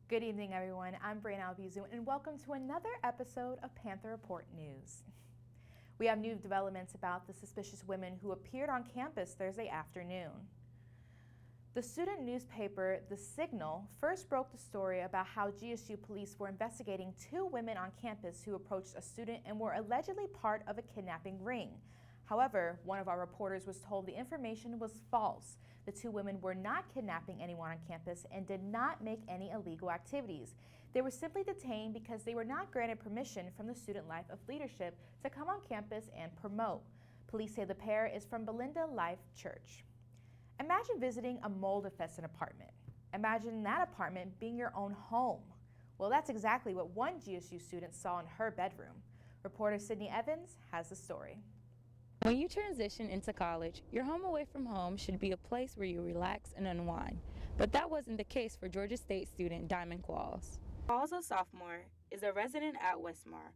Good evening, everyone. I'm Breana Albizu, and welcome to another episode of Panther Report News. We have new developments about the suspicious women who appeared on campus Thursday afternoon. The student newspaper, The Signal, first broke the story about how GSU police were investigating two women on campus who approached a student and were allegedly part of a kidnapping ring. However, one of our reporters was told the information was false. The two women were not kidnapping anyone on campus and did not make any illegal activities. They were simply detained because they were not granted permission from the Student Life of Leadership to come on campus and promote. Police say the pair is from Belinda Life Church. Imagine visiting a mold-infested apartment. Imagine that apartment being your own home. Well, that's exactly what one GSU student saw in her bedroom. Reporter Sydney Evans has the story. When you transition into college, your home away from home should be a place where you relax and unwind. But that wasn't the case for Georgia State student Diamond Qualls. Qualls, a sophomore, is a resident at Westmar,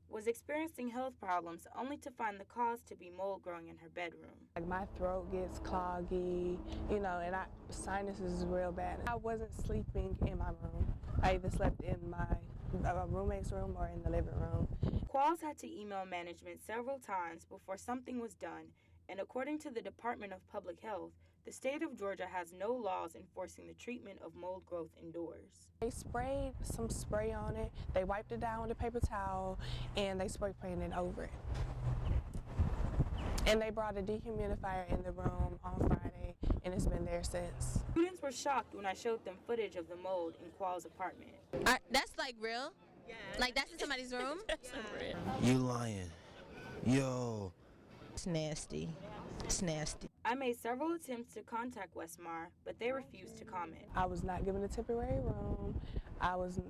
was experiencing health problems only to find the cause to be mold growing in her bedroom. Like my throat gets cloggy, and sinuses is real bad. I wasn't sleeping in my room. I either slept in my roommate's room or in the living room. Qualls had to email management several times before something was done, and according to the Department of Public Health, the state of Georgia has no laws enforcing the treatment of mold growth indoors. They sprayed some spray on it, they wiped it down with a paper towel, and they spray painted over it. And they brought a dehumidifier in the room on Friday, and it's been there since. Students were shocked when I showed them footage of the mold in Qualls' apartment. That's like real? Yeah. Like that's in somebody's room? Yeah. You lying. Yo. It's nasty. It's nasty. I made several attempts to contact Westmar, but they refused to comment. I was not given a temporary room.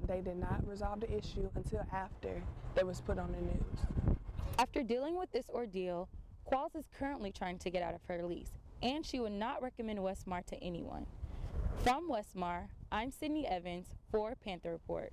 They did not resolve the issue until after it was put on the news. After dealing with this ordeal, Qualls is currently trying to get out of her lease, and she would not recommend Westmar to anyone. From Westmar, I'm Sydney Evans for Panther Report.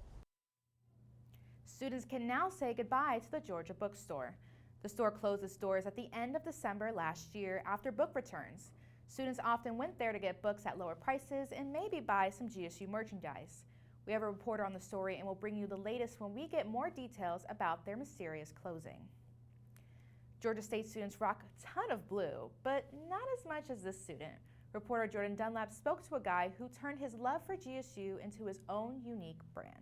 Students can now say goodbye to the Georgia bookstore. The store closed its doors at the end of December last year after book returns. Students often went there to get books at lower prices and maybe buy some GSU merchandise. We have a reporter on the story and will bring you the latest when we get more details about their mysterious closing. Georgia State students rock a ton of blue, but not as much as this student. Reporter Jordan Dunlap spoke to a guy who turned his love for GSU into his own unique brand.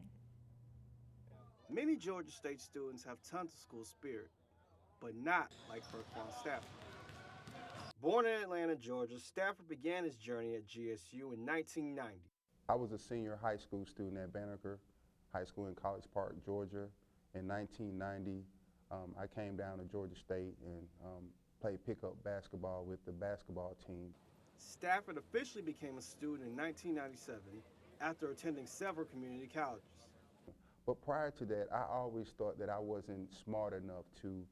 Many Georgia State students have tons of school spirit, but not like Stefan Stafford. Born in Atlanta, Georgia, Stafford began his journey at GSU in 1990. I was a senior high school student at Banneker High School in College Park, Georgia. In 1990, I came down to Georgia State and played pickup basketball with the basketball team. Stafford officially became a student in 1997 after attending several community colleges. But prior to that, I always thought that I wasn't smart enough to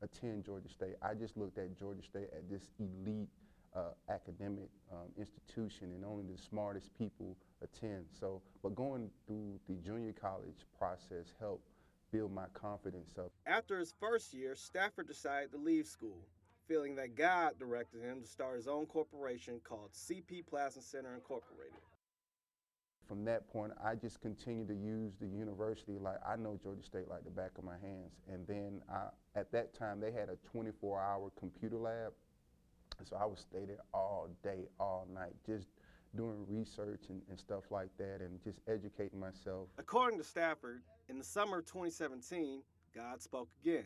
attend Georgia State. I just looked at Georgia State as this elite academic institution, and only the smartest people attend. But going through the junior college process helped build my confidence up. After his first year, Stafford decided to leave school, feeling that God directed him to start his own corporation called CP Plasma Center Incorporated. From that point, I just continued to use the university like I know Georgia State like the back of my hands. And then at that time, they had a 24-hour computer lab. So I would stay there all day, all night, just doing research and stuff like that and just educating myself. According to Stafford, in the summer of 2017, God spoke again,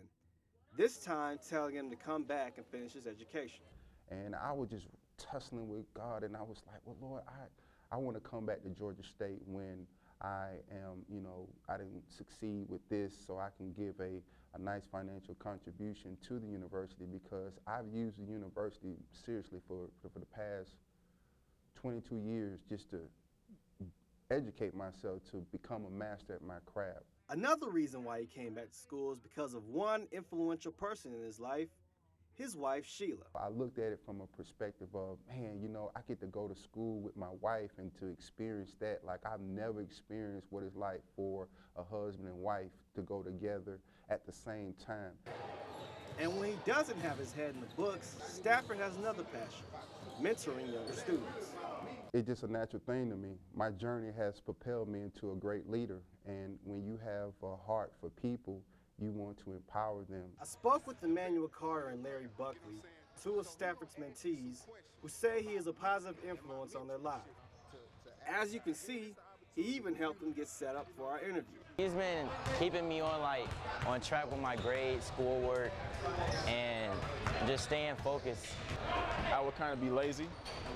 this time telling him to come back and finish his education. And I was just tussling with God, and I was like, well, Lord, I want to come back to Georgia State when I didn't succeed with this, so I can give a nice financial contribution to the university, because I've used the university seriously for the past 22 years just to educate myself to become a master at my craft. Another reason why he came back to school is because of one influential person in his life, his wife, Sheila. I looked at it from a perspective of, man, I get to go to school with my wife and to experience that. Like, I've never experienced what it's like for a husband and wife to go together at the same time. And when he doesn't have his head in the books, Stafford has another passion, mentoring younger students. it's just a natural thing to me. My journey has propelled me into a great leader, and when you have a heart for people, you want to empower them. I spoke with Emmanuel Carter and Larry Buckley, two of Stafford's mentees, who say he is a positive influence on their lives. As you can see, he even helped them get set up for our interview. He's been keeping me on track with my grades, schoolwork, and just staying focused. I would kind of be lazy,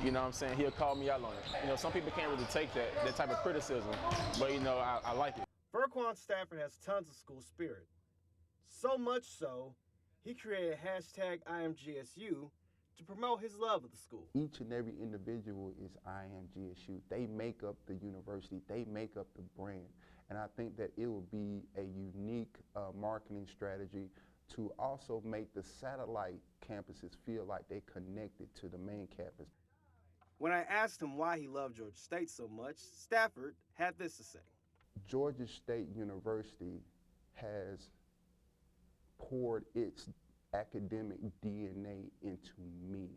you know what I'm saying? He'll call me out on it. You know, some people can't really take that type of criticism, but you know, I like it. Furquan Stafford has tons of school spirit. So much so, he created #IamGSU to promote his love of the school. Each and every individual is I am GSU. They make up the university, they make up the brand. And I think that it will be a unique marketing strategy to also make the satellite campuses feel like they're connected to the main campus. When I asked him why he loved Georgia State so much, Stafford had this to say. Georgia State University has poured its academic DNA into me.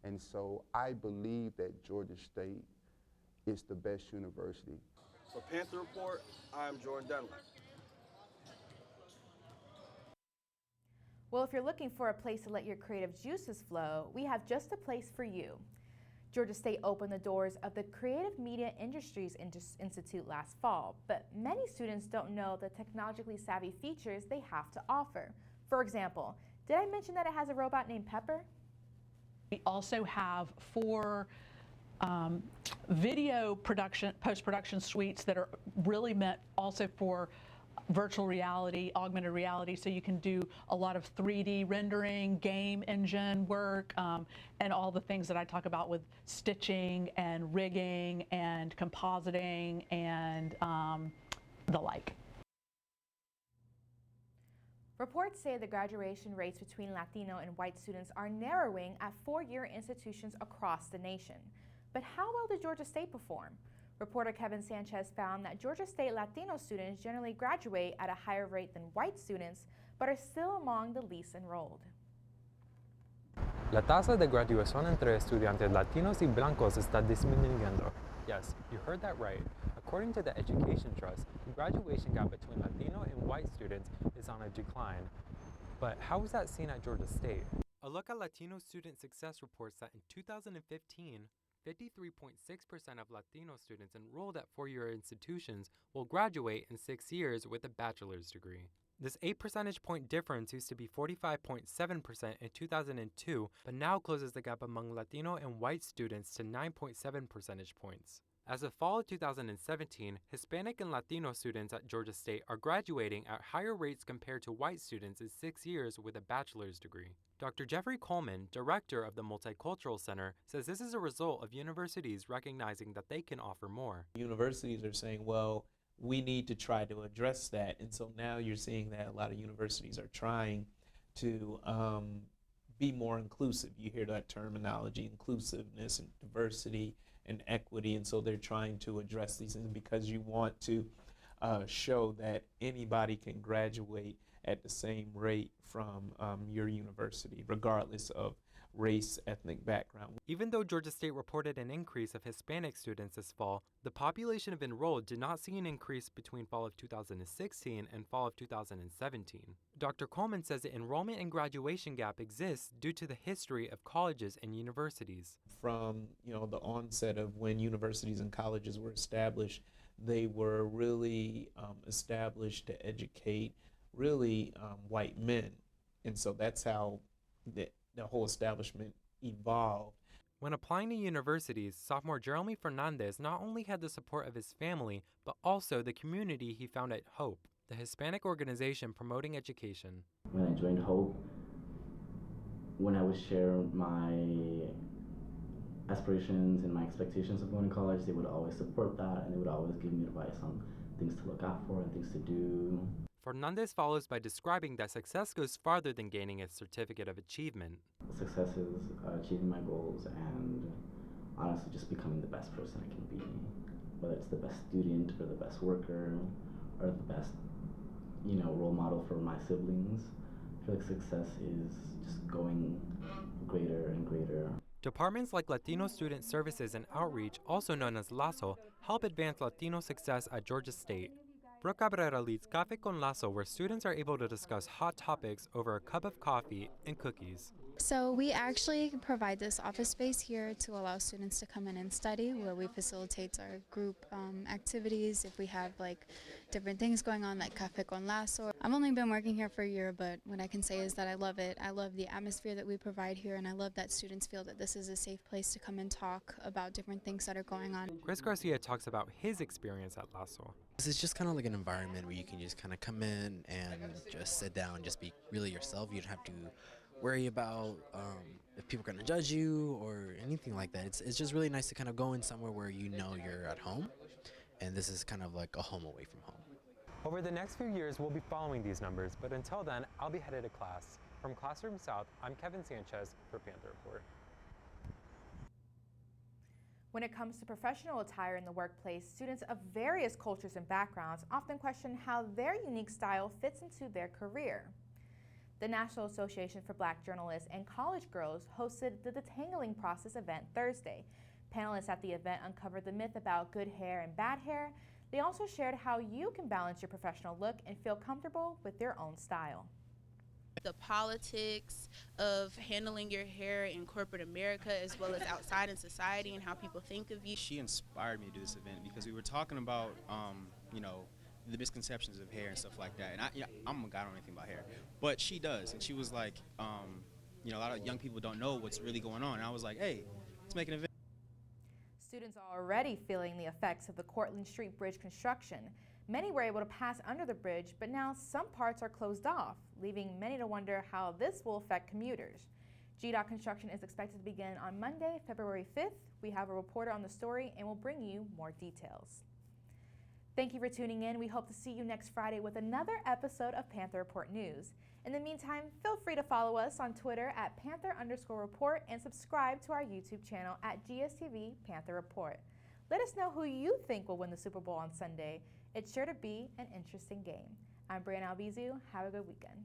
And so I believe that Georgia State is the best university. For Panther Report, I'm Jordan Dunlap. Well, if you're looking for a place to let your creative juices flow, we have just a place for you. Georgia State opened the doors of the Creative Media Industries Institute last fall, but many students don't know the technologically savvy features they have to offer. For example, did I mention that it has a robot named Pepper? We also have 4 video production, post-production suites that are really meant also for virtual reality, augmented reality, so you can do a lot of 3D rendering, game engine work, and all the things that I talk about with stitching and rigging and compositing and the like. Reports say the graduation rates between Latino and white students are narrowing at 4-year institutions across the nation. But how well did Georgia State perform? Reporter Kevin Sanchez found that Georgia State Latino students generally graduate at a higher rate than white students, but are still among the least enrolled. La tasa de graduación entre estudiantes latinos y blancos está disminuyendo. Yes, you heard that right. According to the Education Trust, the graduation gap between Latino and white students is on a decline. But how is that seen at Georgia State? A look at Latino student success reports that in 2015, 53.6% of Latino students enrolled at 4-year institutions will graduate in 6 years with a bachelor's degree. This 8 percentage point difference used to be 45.7% in 2002, but now closes the gap among Latino and white students to 9.7 percentage points. As of fall of 2017, Hispanic and Latino students at Georgia State are graduating at higher rates compared to white students in 6 years with a bachelor's degree. Dr. Jeffrey Coleman, director of the Multicultural Center, says this is a result of universities recognizing that they can offer more. Universities are saying, well, we need to try to address that. And so now you're seeing that a lot of universities are trying to be more inclusive. You hear that terminology, inclusiveness and diversity and equity. And so they're trying to address these things because you want to show that anybody can graduate at the same rate from your university, regardless of race, ethnic background. Even though Georgia State reported an increase of Hispanic students this fall, the population of enrolled did not see an increase between fall of 2016 and fall of 2017. Dr. Coleman says the enrollment and graduation gap exists due to the history of colleges and universities. From the onset of when universities and colleges were established, they were really established to educate really white men. And so that's how the whole establishment evolved. When applying to universities, sophomore Jeremy Fernandez not only had the support of his family, but also the community he found at HOPE, the Hispanic organization promoting education. When I joined HOPE, when I would share my aspirations and my expectations of going to college, they would always support that, and they would always give me advice on things to look out for and things to do. Fernandez follows by describing that success goes farther than gaining a certificate of achievement. Success is achieving my goals and honestly just becoming the best person I can be. Whether it's the best student or the best worker or the best, role model for my siblings. I feel like success is just going greater and greater. Departments like Latino Student Services and Outreach, also known as LASO, help advance Latino success at Georgia State. Brooke Cabrera leads Café con Lazo, where students are able to discuss hot topics over a cup of coffee and cookies. So we actually provide this office space here to allow students to come in and study, where we facilitate our group activities if we have like different things going on like Café con Lazo. I've only been working here for a year, but what I can say is that I love it. I love the atmosphere that we provide here, and I love that students feel that this is a safe place to come and talk about different things that are going on. Chris Garcia talks about his experience at Lazo. This is just kind of like an environment where you can just kind of come in and just sit down and just be really yourself. You don't have to worry about if people are going to judge you or anything like that. It's just really nice to kind of go in somewhere where you know you're at home, and this is kind of like a home away from home. Over the next few years, we'll be following these numbers, but until then, I'll be headed to class. From Classroom South, I'm Kevin Sanchez for Panther Report. When it comes to professional attire in the workplace, students of various cultures and backgrounds often question how their unique style fits into their career. The National Association for Black Journalists and College Girls hosted the Detangling Process event Thursday. Panelists at the event uncovered the myth about good hair and bad hair. They also shared how you can balance your professional look and feel comfortable with your own style. The politics of handling your hair in corporate America as well as outside in society and how people think of you. She inspired me to do this event because we were talking about, you know, the misconceptions of hair and stuff like that. And I don't know anything about hair, but she does. And she was like, you know, a lot of young people don't know what's really going on. And I was like, hey, let's make an event. Students are already feeling the effects of the Cortlandt Street Bridge construction. Many were able to pass under the bridge, but now some parts are closed off, leaving many to wonder how this will affect commuters. GDOT construction is expected to begin on Monday, February 5th. We have a reporter on the story and will bring you more details. Thank you for tuning in. We hope to see you next Friday with another episode of Panther Report News. In the meantime, feel free to follow us on Twitter at Panther_report and subscribe to our YouTube channel at GSTV Panther Report. Let us know who you think will win the Super Bowl on Sunday. It's sure to be an interesting game. I'm Breana Albizu. Have a good weekend.